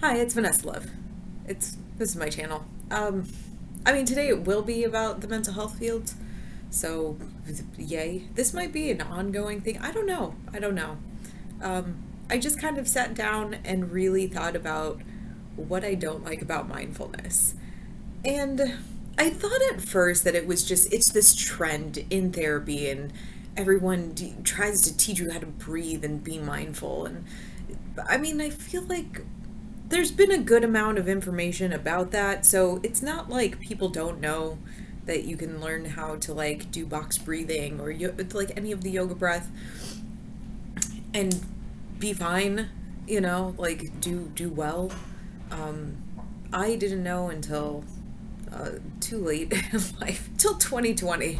Hi, it's Vanessa Love. This is my channel. Today it will be about the mental health field, so yay. This might be an ongoing thing. I don't know. I just kind of sat down and really thought about what I don't like about mindfulness. And I thought at first that it's this trend in therapy, and everyone tries to teach you how to breathe and be mindful. And I feel like there's been a good amount of information about that, so it's not like people don't know that you can learn how to like do box breathing or like any of the yoga breath and be fine, like do well. I didn't know until too late in life, till 2020,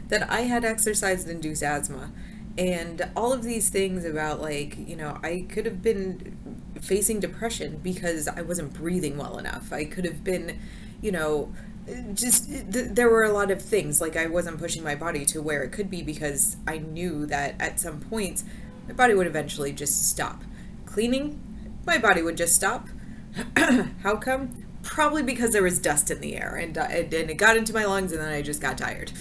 that I had exercise-induced asthma. And all of these things about I could have been facing depression because I wasn't breathing well enough. I could have been, there were a lot of things, like I wasn't pushing my body to where it could be because I knew that at some point my body would eventually just stop. Cleaning, my body would just stop. How come? Probably because there was dust in the air and it got into my lungs, and then I just got tired.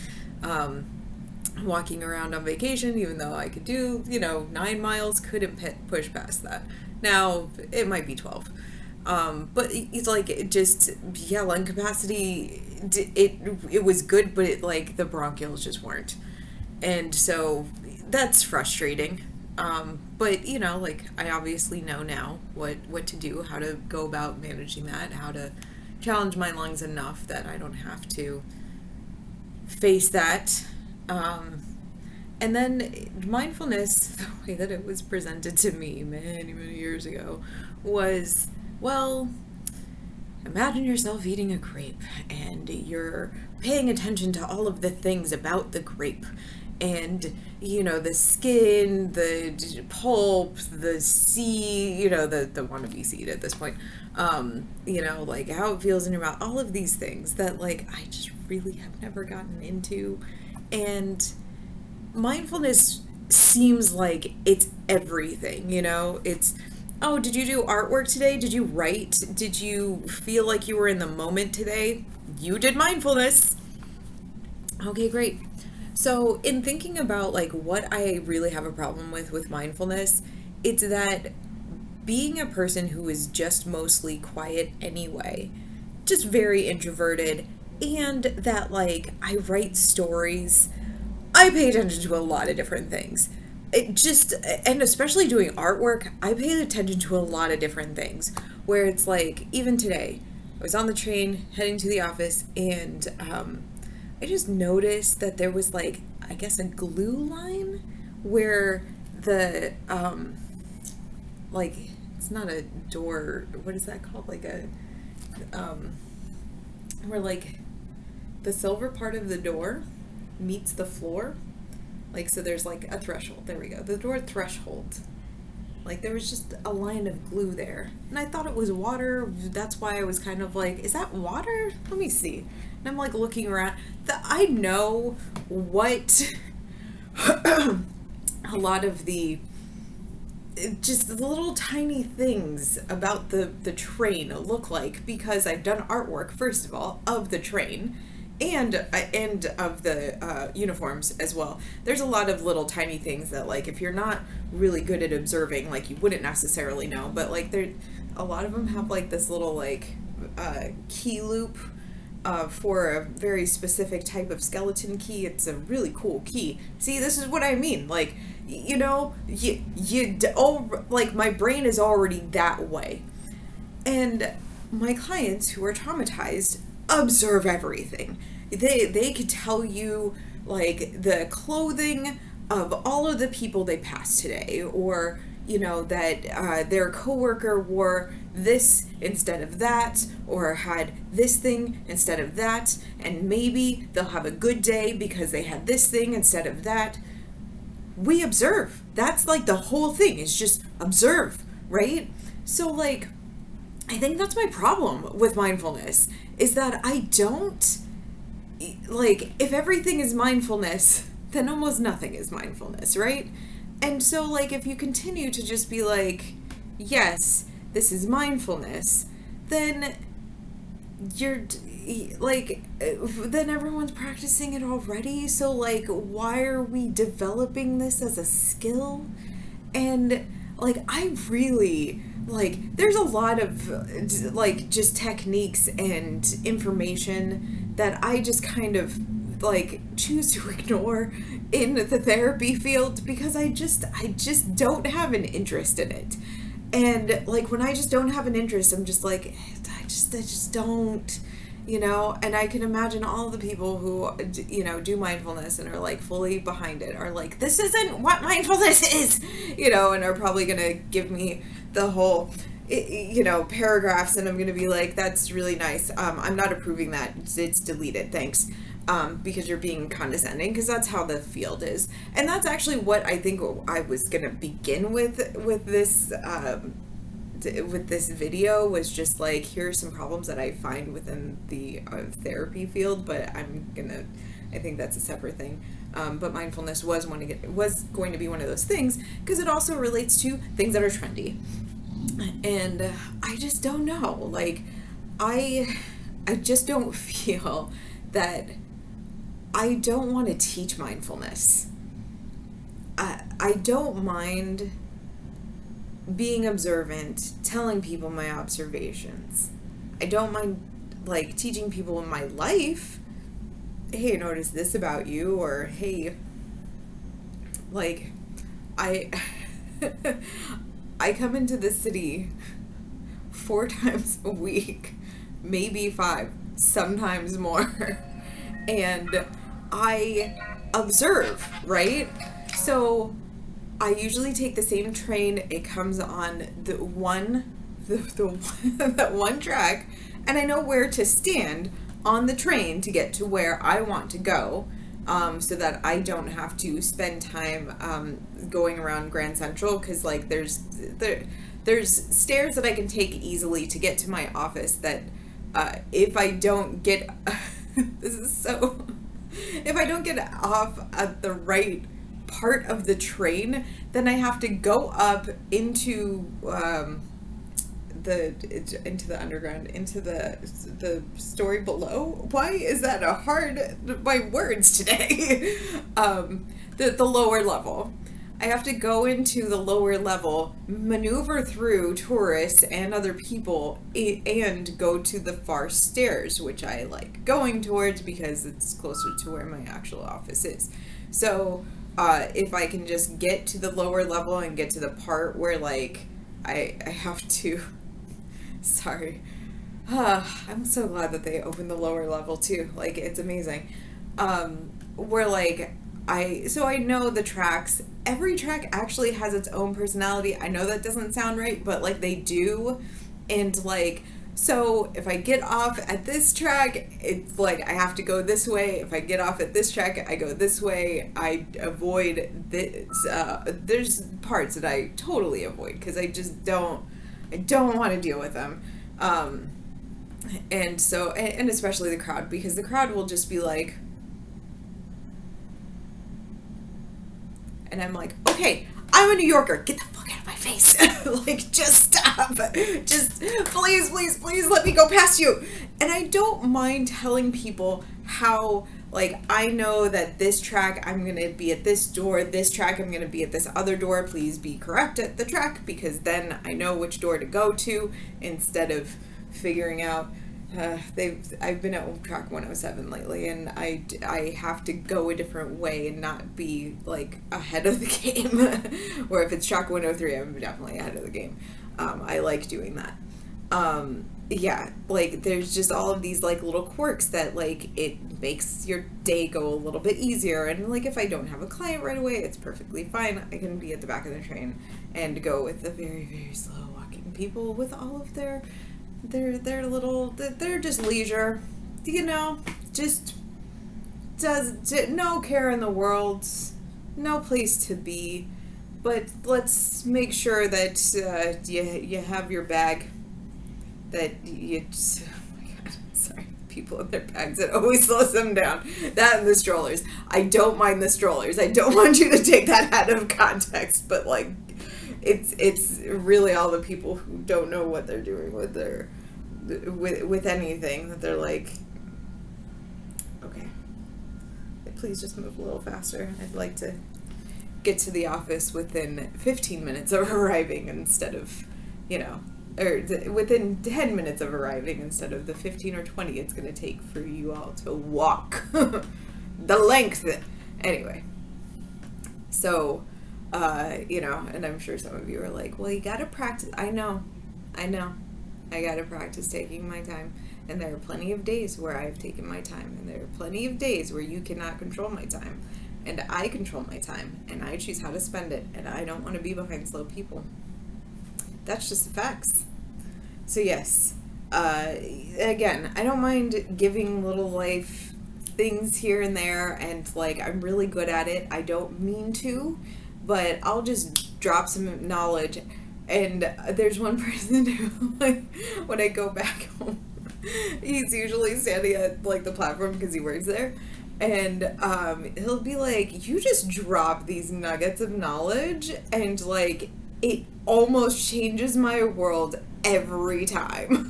Walking around on vacation, even though I could do, 9 miles, couldn't push past that. Now, it might be 12. But it's like, lung capacity, it was good, but the bronchioles just weren't. And so that's frustrating. But, I obviously know now what to do, how to go about managing that, how to challenge my lungs enough that I don't have to face that. And then mindfulness, the way that it was presented to me many, many years ago, was, well, imagine yourself eating a grape and you're paying attention to all of the things about the grape. And, the skin, the pulp, the seed, the wannabe seed at this point, like how it feels in your mouth, all of these things that, I just really have never gotten into. And mindfulness seems like it's everything, it's, oh, did you do artwork today? Did you write? Did you feel like you were in the moment today? You did mindfulness. Okay, great. So in thinking about what I really have a problem with mindfulness, it's that being a person who is just mostly quiet anyway, just very introverted, and that I write stories, I pay attention to a lot of different things. And especially doing artwork, I pay attention to a lot of different things, where it's even today, I was on the train heading to the office, and I just noticed that there was I guess a glue line where the it's not a door, what is that called, where the silver part of the door meets the floor, so there's a threshold, there we go, the door threshold, there was just a line of glue there, and I thought it was water. That's why I was kind of is that water? Let me see. And I'm looking around. I know what a lot of the little tiny things about the train look like, because I've done artwork, first of all, of the train and of the uniforms as well. There's a lot of little tiny things that if you're not really good at observing, you wouldn't necessarily know, but there, a lot of them have this little key loop for a very specific type of skeleton key. It's a really cool key. See, this is what I mean. My brain is already that way. And my clients who are traumatized observe everything. They could tell you the clothing of all of the people they passed today, or that their coworker wore this instead of that, or had this thing instead of that, and maybe they'll have a good day because they had this thing instead of that. We observe. That's the whole thing, is just observe, right? So I think that's my problem with mindfulness, is that I don't, if everything is mindfulness, then almost nothing is mindfulness, right? And so if you continue to just be yes, this is mindfulness, then you're like, then everyone's practicing it already. So like, why are we developing this as a skill? And like, I really, like, there's a lot of like just techniques and information that I just kind of like choose to ignore in the therapy field because I just don't have an interest in it. And like, when I just don't have an interest, I'm just like, I just don't, and I can imagine all the people who, do mindfulness and are like fully behind it are like, this isn't what mindfulness is, and are probably going to give me the whole, paragraphs, and I'm going to be like, that's really nice. I'm not approving that. It's deleted. Thanks. Because you're being condescending, because that's how the field is. And that's actually what I think I was going to begin with this video, was just like, here are some problems that I find within the therapy field, but I think that's a separate thing. But mindfulness was going to be one of those things, because it also relates to things that are trendy. And I just don't know. Like, I just don't feel that I don't want to teach mindfulness. I don't mind being observant, telling people my observations. I don't mind like teaching people in my life, hey, I noticed this about you, or hey, like, I I come into the city 4 times a week, maybe 5, sometimes more, and I observe, right? So I usually take the same train. It comes on the that one track, and I know where to stand on the train to get to where I want to go, so that I don't have to spend time going around Grand Central, because like there's stairs that I can take easily to get to my office that if I don't get if I don't get off at the right part of the train, then I have to go up into the underground, into the story below. Why is that my words today? The lower level. I have to go into the lower level, maneuver through tourists and other people, and go to the far stairs, which I like going towards because it's closer to where my actual office is. So if I can just get to the lower level and get to the part where like I have to, sorry, I'm so glad that they opened the lower level too. Like, it's amazing. Where like I know the tracks. Every track actually has its own personality. I know that doesn't sound right, but like they do. And like, so if I get off at this track, it's like I have to go this way. If I get off at this track, I go this way. I avoid this. There's parts that I totally avoid because I don't want to deal with them. And so, and especially the crowd, because the crowd will just be like, and I'm like, okay, I'm a New Yorker. Get the fuck out of my face. Like, just stop. Just please let me go past you. And I don't mind telling people how, like, I know that this track I'm going to be at this door, this track I'm going to be at this other door. Please be correct at the track, because then I know which door to go to instead of figuring out. I've been at track 107 lately, and I have to go a different way and not be like ahead of the game. Or if it's track 103, I'm definitely ahead of the game. I like doing that. Yeah, like there's just all of these like little quirks that like it makes your day go a little bit easier. And like if I don't have a client right away, it's perfectly fine. I can be at the back of the train and go with the very, very slow walking people with all of their little, they're just leisure, just no care in the world, no place to be, but let's make sure that you have your bag, that you just, oh my god, sorry, people in their bags, it always slows them down. That and the strollers. I don't mind the strollers. I don't want you to take that out of context, but like, it's really all the people who don't know what they're doing with their with anything, that they're like, okay, please just move a little faster. I'd like to get to the office within 15 minutes of arriving instead of, or within 10 minutes of arriving instead of the 15 or 20 it's going to take for you all to walk the length. Anyway, so, and I'm sure some of you are like, well, you got to practice. I know. I got to practice taking my time. And there are plenty of days where I've taken my time. And there are plenty of days where you cannot control my time. And I control my time. And I choose how to spend it. And I don't want to be behind slow people. That's just the facts. So yes, again, I don't mind giving little life things here and there. And like, I'm really good at it. I don't mean to. But I'll just drop some knowledge. And there's one person who, like, when I go back home, he's usually standing at, like, the platform because he works there. And he'll be like, you just drop these nuggets of knowledge, and, like, it almost changes my world every time.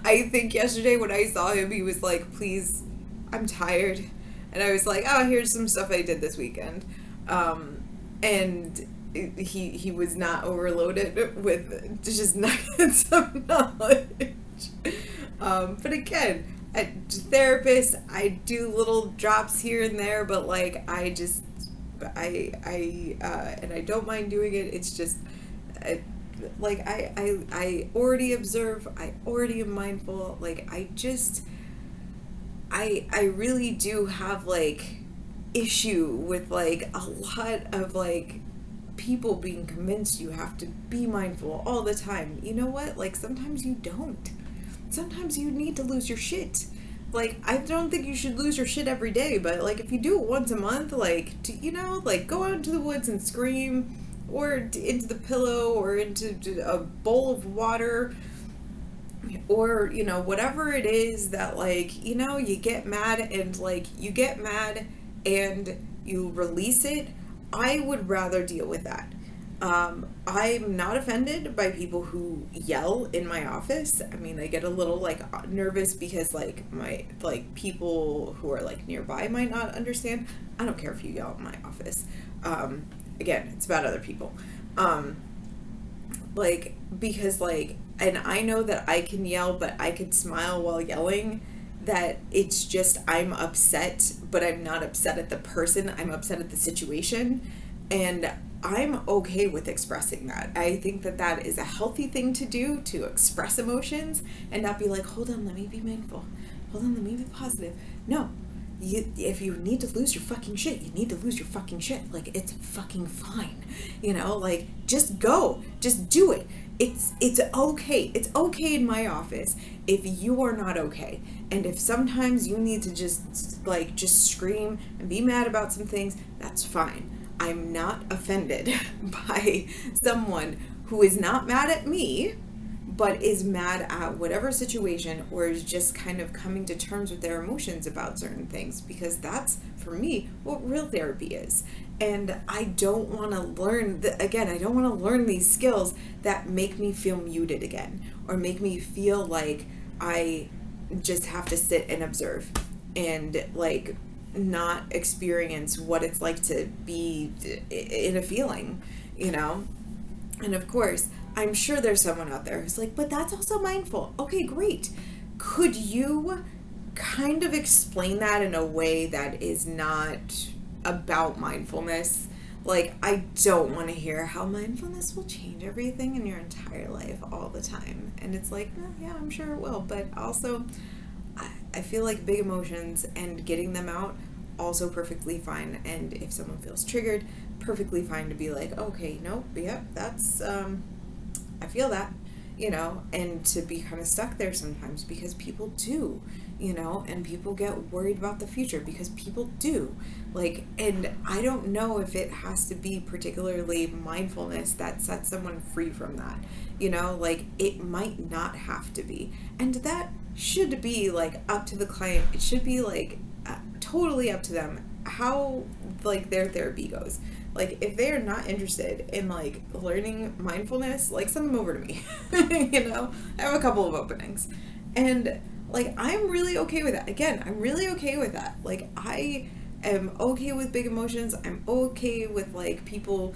I think yesterday when I saw him, he was like, please, I'm tired. And I was like, oh, here's some stuff I did this weekend. And he was not overloaded with just nuggets of knowledge. But again, as a therapist, I do little drops here and there, but like I don't mind doing it. It's just I already observe. I already am mindful. Like I really do have like issue with like a lot of like people being convinced you have to be mindful all the time. You know what? Like sometimes you don't. Sometimes you need to lose your shit. Like I don't think you should lose your shit every day, but like if you do it once a month, like like go out into the woods and scream, or into the pillow, or into a bowl of water, or whatever it is that like you get mad and like you get mad and you release it. I would rather deal with that. I'm not offended by people who yell in my office. I mean, I get a little like nervous because like my like people who are like nearby might not understand. I don't care if you yell in my office. Again, it's about other people. Like because like, and I know that I can yell, but I could smile while yelling. That it's just I'm upset, but I'm not upset at the person. I'm upset at the situation, and I'm okay with expressing that. I think that that is a healthy thing to do, to express emotions and not be like, hold on, let me be mindful. Hold on, let me be positive. No, if you need to lose your fucking shit, you need to lose your fucking shit. Like, it's fucking fine. Like, just go. Just do it. It's okay. It's okay in my office if you are not okay. And if sometimes you need to just scream and be mad about some things, that's fine. I'm not offended by someone who is not mad at me, but is mad at whatever situation, or is just kind of coming to terms with their emotions about certain things, because that's, for me, what real therapy is. And I don't want to learn, I don't want to learn these skills that make me feel muted again, or make me feel like I just have to sit and observe and like not experience what it's like to be in a feeling, And of course, I'm sure there's someone out there who's like, but that's also mindful. Okay, great. Could you kind of explain that in a way that is not about mindfulness? Like, I don't want to hear how mindfulness will change everything in your entire life all the time. And it's like, yeah, I'm sure it will. But also, I feel like big emotions and getting them out, also perfectly fine. And if someone feels triggered, perfectly fine to be like, okay, nope, yeah, that's, I feel that, and to be kind of stuck there sometimes because people do, and people get worried about the future because people do. Like, and I don't know if it has to be particularly mindfulness that sets someone free from that, like it might not have to be. And that should be like up to the client. It should be like totally up to them how like their therapy goes. like, if they are not interested in, like, learning mindfulness, like, send them over to me. I have a couple of openings. And, like, I'm really okay with that. Again, I'm really okay with that. Like, I am okay with big emotions. I'm okay with, like, people,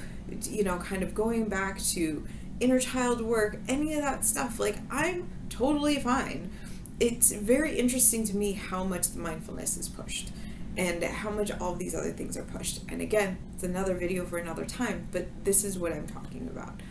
kind of going back to inner child work, any of that stuff. Like, I'm totally fine. It's very interesting to me how much the mindfulness is pushed and how much all of these other things are pushed. And again, it's another video for another time, but this is what I'm talking about,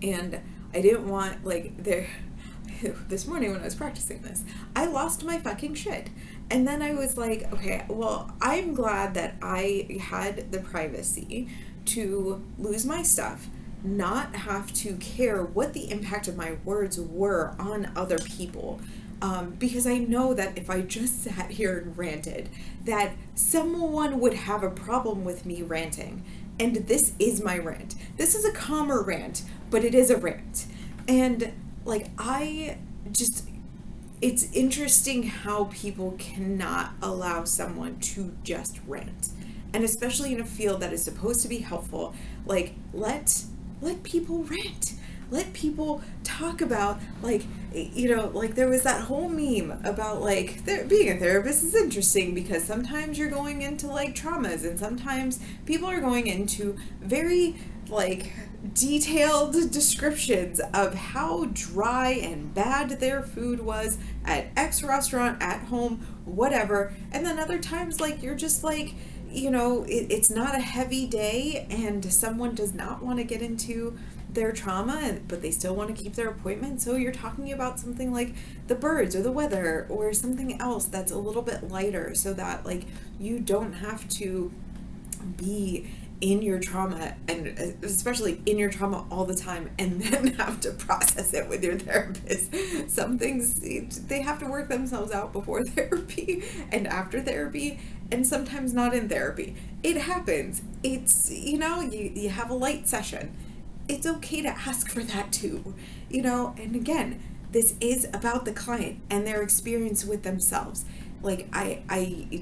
and I didn't want, like, this morning when I was practicing this, I lost my fucking shit. And then I was like, okay, well, I'm glad that I had the privacy to lose my stuff, not have to care what the impact of my words were on other people. Because I know that if I just sat here and ranted, that someone would have a problem with me ranting. And this is my rant. This is a calmer rant, but it is a rant. And, like, it's interesting how people cannot allow someone to just rant. And especially in a field that is supposed to be helpful, like, let people rant. Let people talk about, like, like, there was that whole meme about, like, being a therapist is interesting because sometimes you're going into, like, traumas, and sometimes people are going into very, like, detailed descriptions of how dry and bad their food was at X restaurant, at home, whatever. And then other times, like, you're just like, it's not a heavy day and someone does not want to get into their trauma, but they still want to keep their appointment. So you're talking about something like the birds or the weather or something else that's a little bit lighter, so that, like, you don't have to be in your trauma, and especially in your trauma all the time, and then have to process it with your therapist. Some things, they have to work themselves out before therapy and after therapy, and sometimes not in therapy. It happens. It's, you have a light session. It's okay to ask for that too, and again, this is about the client and their experience with themselves. Like, I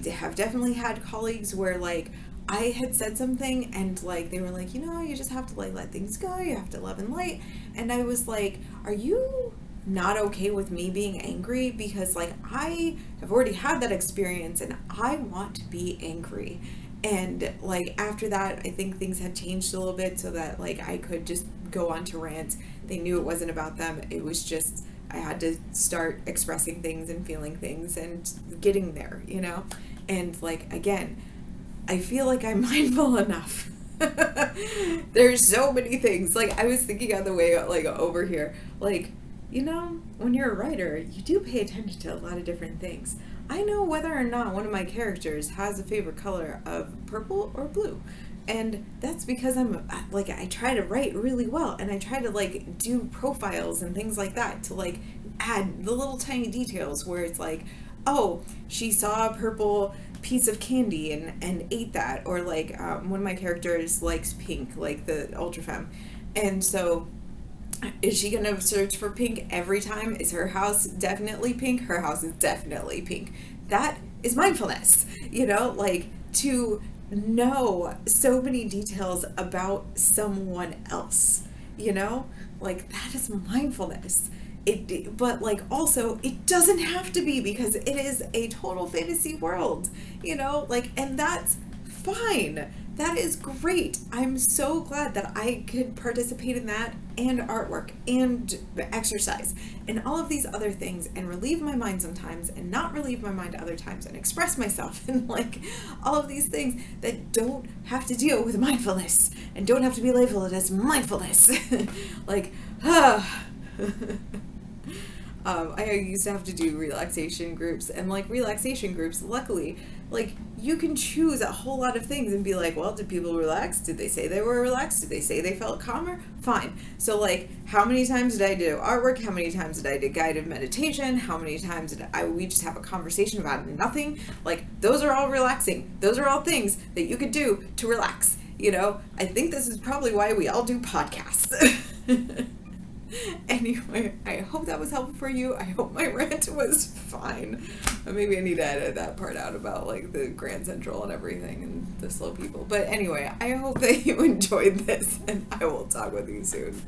have definitely had colleagues where, like, I had said something and, like, they were like, you just have to, like, let things go. You have to love and light. And I was like, are you not okay with me being angry? Because, like, I have already had that experience and I want to be angry. And, like, after that, I think things had changed a little bit so that, like, I could just go on to rant. They knew it wasn't about them. It was just, I had to start expressing things and feeling things and getting there, And, like, again, I feel like I'm mindful enough. There's so many things. Like, I was thinking on the way, like, over here, like, when you're a writer, you do pay attention to a lot of different things. I know whether or not one of my characters has a favorite color of purple or blue. And that's because I try to write really well, and I try to, like, do profiles and things like that to, like, add the little tiny details where it's like, oh, she saw a purple piece of candy and ate that, or, like, one of my characters likes pink, like the ultra femme, and so is she gonna search for pink every time? Is her house definitely pink? Her house is definitely pink. That is mindfulness, like, to know so many details about someone else, like, that is mindfulness. But, like, also, it doesn't have to be, because it is a total fantasy world, like, and that's fine. That is great. I'm so glad that I could participate in that, and artwork, and exercise, and all of these other things, and relieve my mind sometimes, and not relieve my mind other times, and express myself, and, like, all of these things that don't have to deal with mindfulness, and don't have to be labeled as mindfulness. Like, I used to have to do relaxation groups, and, like, relaxation groups, luckily, like, you can choose a whole lot of things and be like, well, did people relax? Did they say they were relaxed? Did they say they felt calmer? Fine. So, like, how many times did I do artwork? How many times did I do guided meditation? How many times did we just have a conversation about nothing? Like, those are all relaxing. Those are all things that you could do to relax. I think this is probably why we all do podcasts. anyway, I hope that was helpful for you. I hope my rant was fine. Maybe I need to edit that part out about like the Grand Central and everything and the slow people. But anyway, I hope that you enjoyed this, and I will talk with you soon.